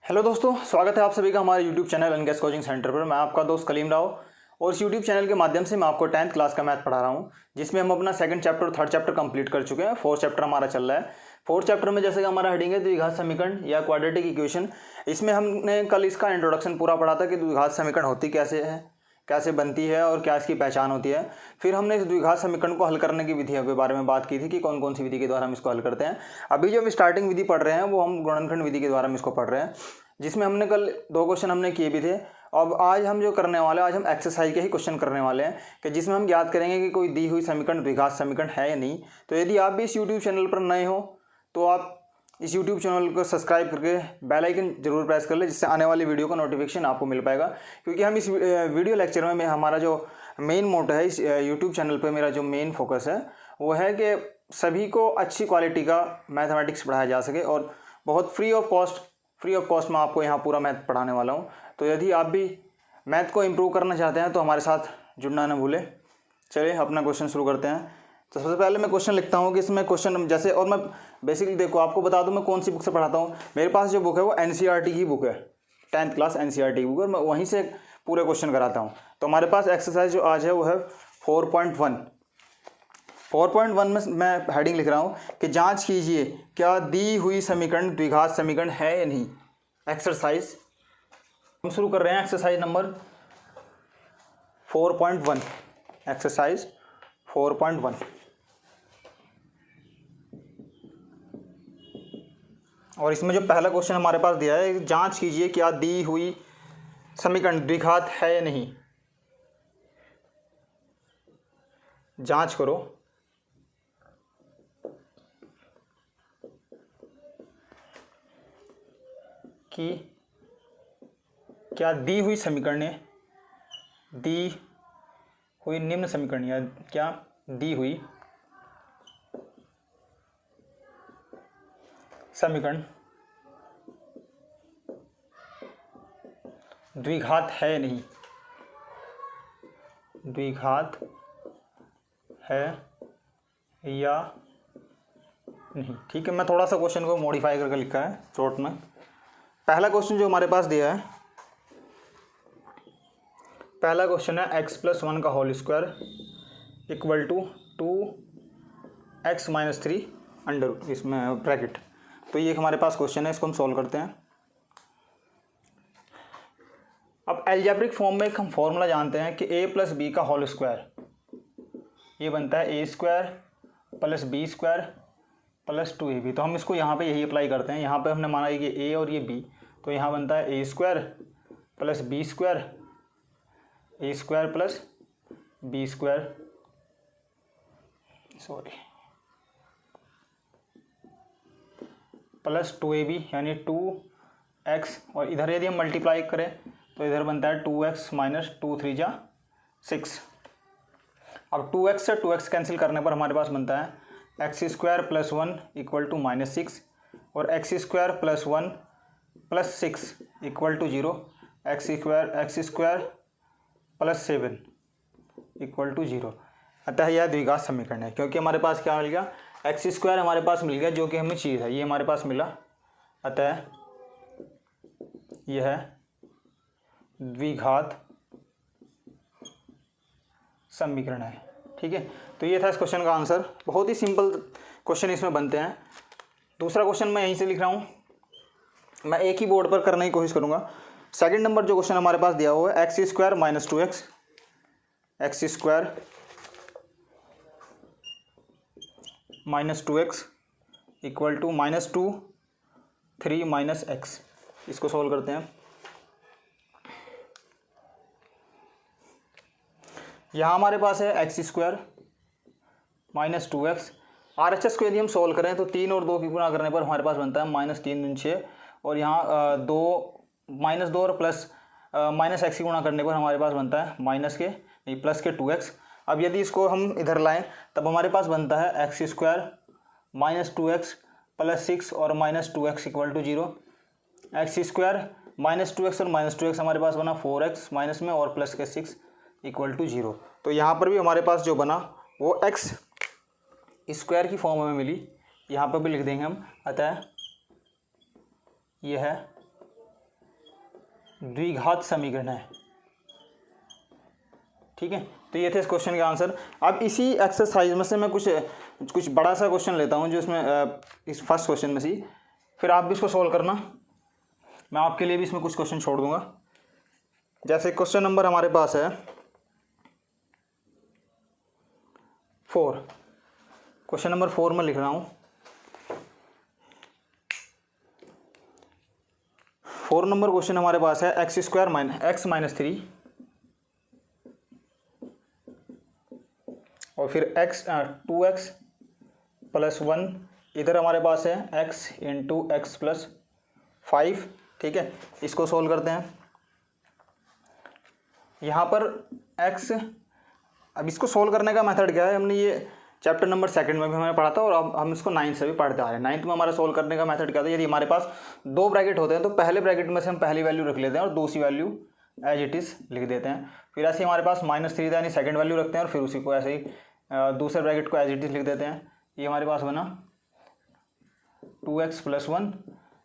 Hello दोस्तों, स्वागत है आप सभी का हमारे यूट्यूब चैनल अनगेस कोचिंग सेंटर पर। मैं आपका दोस्त कलीम राव और इस यूट्यूब चैनल के माध्यम से मैं आपको 10th क्लास का मैथ पढ़ा रहा हूं, जिसमें हम अपना सेकंड चैप्टर और थर्ड चैप्टर कंप्लीट कर चुके हैं। फोर्थ चैप्टर हमारा चल रहा है। फोर्थ चैप्टर में जैसे कि हमारा हेडिंग है द्विघात समीकरण या क्वाड्रेटिक इक्वेशन। इसमें हमने कल इसका इंट्रोडक्शन पूरा पढ़ा था कि द्विघात समीकरण होती कैसे है, कैसे बनती है और क्या इसकी पहचान होती है। फिर हमने इस द्विघात समीकरण को हल करने की विधियों के बारे में बात की थी कि कौन कौन सी विधि के द्वारा हम इसको हल करते हैं। अभी जो हम स्टार्टिंग विधि पढ़ रहे हैं वो हम गुणनखंड विधि के द्वारा हम इसको पढ़ रहे हैं, जिसमें हमने कल 2 क्वेश्चन हमने किए भी थे। अब आज हम जो करने वाले हैं, आज हम एक्सरसाइज के ही क्वेश्चन करने वाले हैं कि जिसमें हम याद करेंगे कि कोई दी हुई समीकरण द्विघात समीकरण है या नहीं। तो यदि आप भी इस यूट्यूब चैनल पर नए हो तो आप इस यूट्यूब चैनल को सब्सक्राइब करके बेल आइकन जरूर प्रेस कर ले, जिससे आने वाली वीडियो का नोटिफिकेशन आपको मिल पाएगा। क्योंकि हम इस वीडियो लेक्चर में हमारा जो मेन मोटो है, इस यूट्यूब चैनल पर मेरा जो मेन फोकस है वो है कि सभी को अच्छी क्वालिटी का मैथमेटिक्स पढ़ाया जा सके और बहुत फ्री ऑफ कॉस्ट में आपको यहाँ पूरा मैथ पढ़ाने वाला हूँ। तो यदि आप भी मैथ को इम्प्रूव करना चाहते हैं तो हमारे साथ जुड़ना न भूलें। चलिए अपना क्वेश्चन शुरू करते हैं। तो सबसे पहले मैं क्वेश्चन लिखता हूँ कि इसमें क्वेश्चन जैसे, और मैं बेसिकली देखो आपको बता दूँ मैं कौन सी बुक से पढ़ाता हूँ। मेरे पास जो बुक है वो एनसीईआरटी की बुक है, 10th क्लास एनसीईआरटी की बुक है, मैं वहीं से पूरे क्वेश्चन कराता हूँ। तो हमारे पास एक्सरसाइज जो आज है वो है 4.1 में मैं हेडिंग लिख रहा हूँ कि जांच कीजिए क्या दी हुई समीकरण द्विघात समीकरण है या नहीं। एक्सरसाइज हम शुरू कर रहे हैं। Exercise number 4.1, exercise 4.1। और इसमें जो पहला क्वेश्चन हमारे पास दिया है, जांच कीजिए क्या दी हुई समीकरण द्विघात है या नहीं। जांच करो कि क्या दी हुई समीकरण है, दी हुई निम्न समीकरण या क्या दी हुई समीकरण द्विघात है या नहीं, द्विघात है या नहीं। ठीक है, मैं थोड़ा सा क्वेश्चन को मॉडिफाई करके लिखा है शॉर्ट में। पहला क्वेश्चन जो हमारे पास दिया है, पहला क्वेश्चन है x+1 का whole square equal to 2x-3 under इसमें ब्रैकेट। तो ये हमारे पास क्वेश्चन है, इसको हम सॉल्व करते हैं। अब एल्जेब्रिक फॉर्म में एक हम फॉर्मूला जानते हैं कि a+b का होल स्क्वायर ये बनता है a² + b² + 2ab। तो हम इसको यहाँ पे यही अप्लाई करते हैं। यहाँ पे हमने माना कि a और ये b, तो यहाँ बनता है a² + b² a² + b² plus 2ab यानी 2x, और इधर यदि हम मल्टीप्लाई करें तो इधर बनता है 2x - 2 3 जा 6। अब 2x से 2x कैंसिल करने पर हमारे पास बनता है x² + 1 = -6 और x² + 1 + 6 = 0, x² + 7 = 0। अतः यह द्विघात समीकरण है, क्योंकि हमारे पास क्या मिल गया, x² हमारे पास मिल गया जो कि हमें चाहिए था, ये हमारे पास मिला। अतः यह द्विघात समीकरण है। ठीक है, तो ये था इस क्वेश्चन का आंसर। बहुत ही सिंपल क्वेश्चन इसमें बनते हैं। दूसरा क्वेश्चन मैं यहीं से लिख रहा हूँ, मैं एक ही बोर्ड पर करने की कोशिश करूँगा। सेकंड नंबर जो क्वेश्चन हमारे पास दिया हुआ है x² - 2x, x² - 2x = -2 3 - x। इसको सॉल्व करते हैं। यहाँ हमारे पास है x² - 2x। RHS को यदि हम सॉल्व करें तो 3 और 2 की गुणा करने पर हमारे पास बनता है -3 दूनी 6, और यहाँ 2 और प्लस -x की गुणा करने पर हमारे पास बनता है प्लस के 2x। अब यदि इसको हम इधर लाएं तब हमारे पास बनता है x² - 2x + 6 और -2x = 0। x² - 2x और -2x हमारे पास बना 4x माइनस में और प्लस के 6 = 0। तो यहाँ पर भी हमारे पास जो बना वो x² की फॉर्म में मिली, यहाँ पर भी लिख देंगे हम। अतः यह द्विघात समीकरण है। ठीक है, तो ये थे इस क्वेश्चन के आंसर। अब इसी एक्सरसाइज में से मैं कुछ बड़ा सा क्वेश्चन लेता हूँ जो इसमें इस फर्स्ट क्वेश्चन में से, फिर आप भी इसको सॉल्व करना। मैं आपके लिए भी इसमें कुछ क्वेश्चन छोड़ दूंगा। जैसे क्वेश्चन नंबर हमारे पास है 4। क्वेश्चन नंबर 4 में लिख रहा हूँ। 4 नंबर क्वेश्चन हमारे पास है x² - 3 और फिर 2x + 1, इधर हमारे पास है x × x + 5। ठीक है, इसको सोल्व करते हैं। यहाँ पर x, अब इसको सोल्व करने का मेथड क्या है, हमने ये चैप्टर नंबर 2 में भी हमें पढ़ा था और अब हम इसको 9th से भी पढ़ते आ रहे हैं। 9th में हमारा सोल्व करने का मेथड क्या था, यदि हमारे पास 2 ब्रैकेट होते हैं तो पहले ब्रैकेट में से हम पहली वैल्यू रख लेते हैं और दूसरी वैल्यू एज इट इज़ लिख देते हैं। फिर ऐसे हमारे पास -3 था, यानी सेकंड वैल्यू रखते हैं और फिर उसी को ऐसे ही दूसरे ब्रैकेट को एज इट इज़ लिख देते हैं। ये हमारे पास बना 2x + 1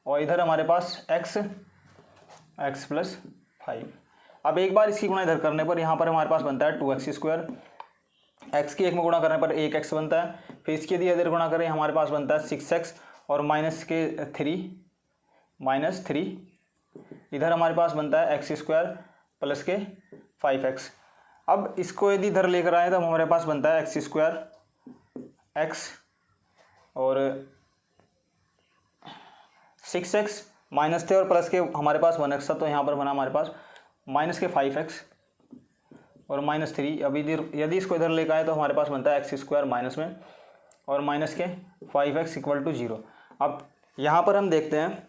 और इधर हमारे पास x + 5। अब एक बार इसकी गुणा इधर करने पर यहाँ पर हमारे पास बनता है 2x²। x की एक में गुणा करने पर 1x बनता है। फिर इसके यदि इधर गुणा करें हमारे पास बनता है 6x और -3 इधर हमारे पास बनता है x² + के 5x। अब इसको यदि इधर लेकर आए तो हमारे पास बनता है x² x और 6x -थे और प्लस के हमारे पास 1x था, तो यहाँ पर बना हमारे पास -के 5x और -3। अब यदि इसको इधर लेकर आए तो हमारे पास बनता है x² माइनस में और -के 5x = 0। अब यहाँ पर हम देखते हैं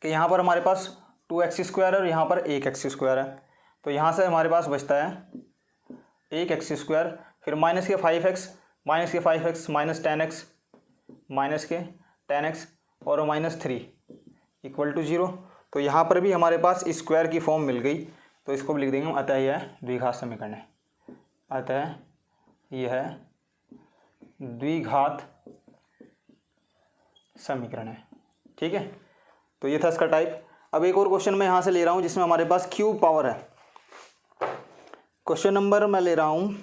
कि यहाँ पर हमारे पास 2x² और यहाँ पर 1x² है, तो यहाँ से हमारे पास बचता है 1x², फिर -के 5x -10x और -3 = 0। तो यहाँ पर भी हमारे पास स्क्वायर की फॉर्म मिल गई, तो इसको भी लिख देंगे हम, अतः यह द्विघात समीकरण है। अतः यह द्विघात समीकरण है। ठीक है, तो ये था इसका टाइप। अब एक और क्वेश्चन मैं यहाँ से ले रहा हूँ जिसमें हमारे पास क्यूब पावर है। क्वेश्चन नंबर मैं ले रहा हूँ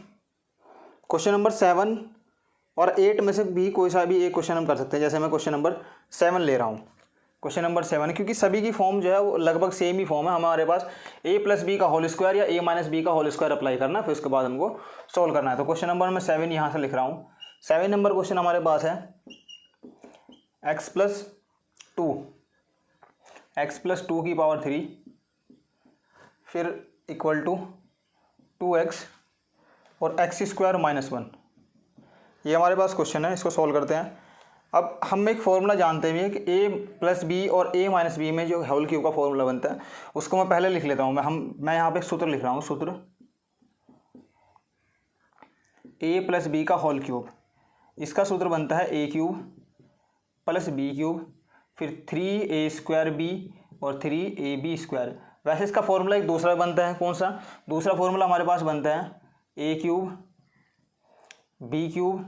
क्वेश्चन नंबर 7 और 8 में से भी कोई सा भी एक क्वेश्चन हम कर सकते हैं। जैसे मैं क्वेश्चन नंबर 7 ले रहा हूँ। क्वेश्चन नंबर 7, क्योंकि सभी की फॉर्म जो है वो लगभग सेम ही फॉर्म है। हमारे पास a + b का होल स्क्वायर या a - b का होल स्क्वायर अप्लाई करना है, फिर उसके बाद हमको सोल्व करना है। तो क्वेश्चन नंबर मैं 7 यहाँ से लिख रहा हूँ। 7 नंबर क्वेश्चन हमारे पास है x + 2 की पावर 3 फिर = 2x और x² - 1। ये हमारे पास क्वेश्चन है, इसको सोल्व करते हैं। अब हम एक फॉर्मूला जानते भी हैं कि a + b और a - b में जो होल क्यूब का फॉर्मूला बनता है उसको मैं पहले लिख लेता हूँ। मैं यहाँ पे एक सूत्र लिख रहा हूँ। सूत्र a + b का होल क्यूब, इसका सूत्र बनता है a³ + b³ फिर 3a² b और 3ab²। वैसे इसका फॉर्मूला एक दूसरा बनता है। कौन सा दूसरा फॉर्मूला हमारे पास बनता है? a³ b³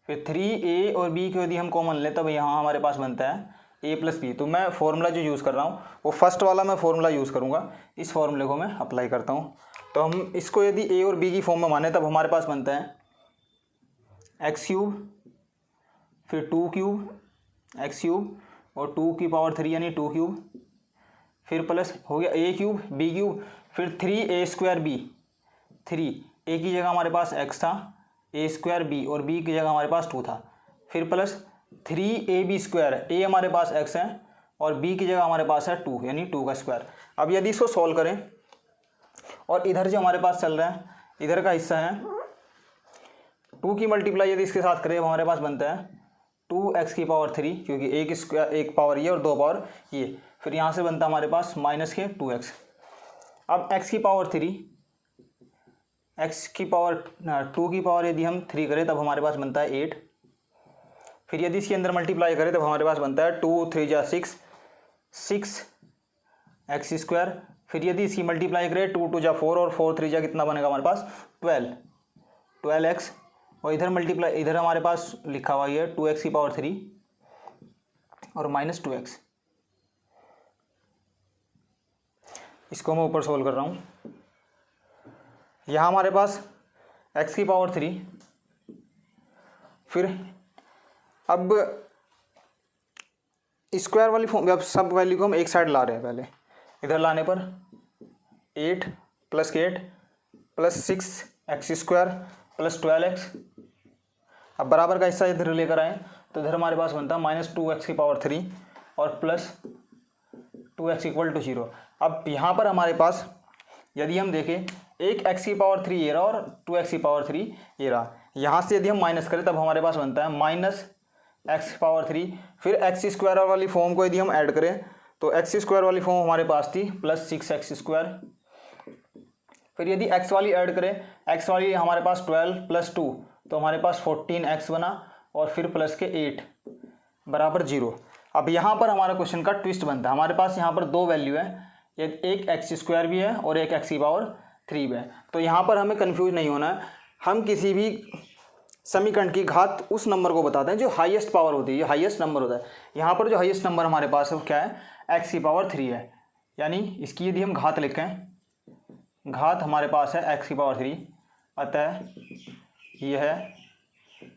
फिर 3a और b को यदि हम कॉमन लें तब यहाँ हमारे पास बनता है a + b। तो मैं फॉर्मूला जो यूज़ कर रहा हूँ वो फर्स्ट वाला मैं फॉर्मूला यूज़ करूँगा। इस फॉर्मूले को मैं अप्लाई करता हूँ। तो हम इसको यदि a और b की फॉर्म में माने तब हमारे पास बनता है x³ फिर 2³ x³ और 2 की पावर 3 यानी 2³ फिर प्लस हो गया a³ b³ फिर 3a² b। 3 a की जगह हमारे पास x था, a² b और b की जगह हमारे पास 2 था, फिर प्लस 3ab²। a हमारे पास x है और b की जगह हमारे पास है 2 यानी 2 का स्क्वायर। अब यदि इसको सॉल्व करें और इधर जो हमारे पास चल रहा है इधर का हिस्सा है 2 की मल्टीप्लाई यदि इसके साथ करें हमारे पास बनता है 2x की पावर 3 क्योंकि एक पावर ये और 2 पावर ये, फिर यहाँ से बनता है हमारे पास -के 2x। अब x की पावर 3 x की पावर 2 की पावर यदि हम 3 करें तब हमारे पास बनता है 8। फिर यदि इसके अंदर मल्टीप्लाई करें तब हमारे पास बनता है 2 3 जा 6 x²। फिर यदि इसकी मल्टीप्लाई करें 2 2 जा 4 और 4 3 जा कितना बनेगा हमारे पास 12x। और इधर मल्टीप्लाई इधर हमारे पास लिखा हुआ है 2x की पावर 3 और -2x। इसको मैं ऊपर सोल्व कर रहा हूँ। यहाँ हमारे पास x की पावर 3, फिर अब स्क्वायर वाली फॉर्म, अब सब वैल्यू को हम एक साइड ला रहे हैं। पहले इधर लाने पर 8 + 8 + 6x² + 12x। अब बराबर का हिस्सा इधर लेकर आए तो इधर हमारे पास बनता है -2x की पावर 3 और +2x = 0। अब यहाँ पर हमारे पास यदि हम देखें, एक x की पावर 3 ये रहा और 2x की पावर 3 ये रहा। यहाँ से यदि हम माइनस करें तब हमारे पास बनता है -x की पावर 3। फिर x² वाली फॉर्म को यदि हम ऐड करें तो x² वाली फॉर्म हमारे पास थी +6x²। फिर यदि x वाली ऐड करें, x वाली हमारे पास 12 + 2 तो हमारे पास 14x बना और फिर प्लस के 8 बराबर 0। अब यहाँ पर हमारा क्वेश्चन का ट्विस्ट बनता है। हमारे पास यहाँ पर दो वैल्यू है, एक x² भी है और एक x की पावर 3 भी है। तो यहाँ पर हमें कंफ्यूज नहीं होना है। हम किसी भी समीकरण की घात उस नंबर को बताते हैं जो हाईएस्ट पावर होती है, ये हाईएस्ट नंबर होता है। यहाँ पर जो हाईएस्ट नंबर हमारे पास है वो क्या है, x की पावर 3 है। यानी इसकी यदि हम घात लिखें, घात हमारे पास है x की पावर 3, अतः यह है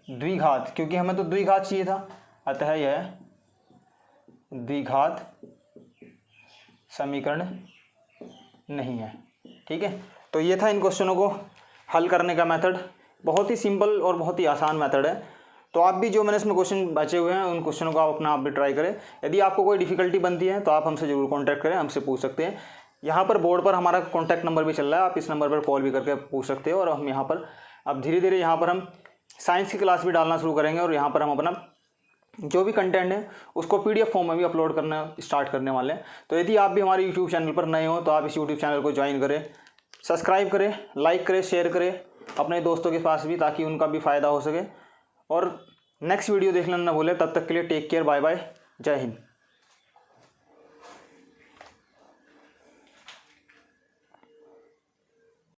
द्विघात, क्योंकि हमें तो द्विघात चाहिए था, अतः यह द्विघात समीकरण नहीं है। ठीक है, तो ये था इन क्वेश्चनों को हल करने का मेथड। बहुत ही सिंपल और बहुत ही आसान मेथड है। तो आप भी जो मैंने इसमें क्वेश्चन बचे हुए हैं उन क्वेश्चनों को आप अपना आप भी ट्राई करें। यदि आपको कोई डिफिकल्टी बनती है तो आप हमसे ज़रूर कॉन्टैक्ट करें, हमसे पूछ सकते हैं। यहाँ पर बोर्ड पर हमारा कॉन्टैक्ट नंबर भी चल रहा है, आप इस नंबर पर कॉल भी करके पूछ सकते हो। और हम यहाँ पर अब धीरे धीरे यहाँ पर हम साइंस की क्लास भी डालना शुरू करेंगे और यहाँ पर हम अपना जो भी कंटेंट है उसको PDF फॉर्म में भी अपलोड करना स्टार्ट करने वाले हैं। तो यदि आप भी हमारे यूट्यूब चैनल पर नए हो तो आप इस यूट्यूब चैनल को ज्वाइन करें, सब्सक्राइब करें, लाइक करें, शेयर करें अपने दोस्तों के पास भी, ताकि उनका भी फ़ायदा हो सके। और नेक्स्ट वीडियो देखना ना भूलें। तब तक के लिए टेक केयर, बाय बाय, जय हिंद।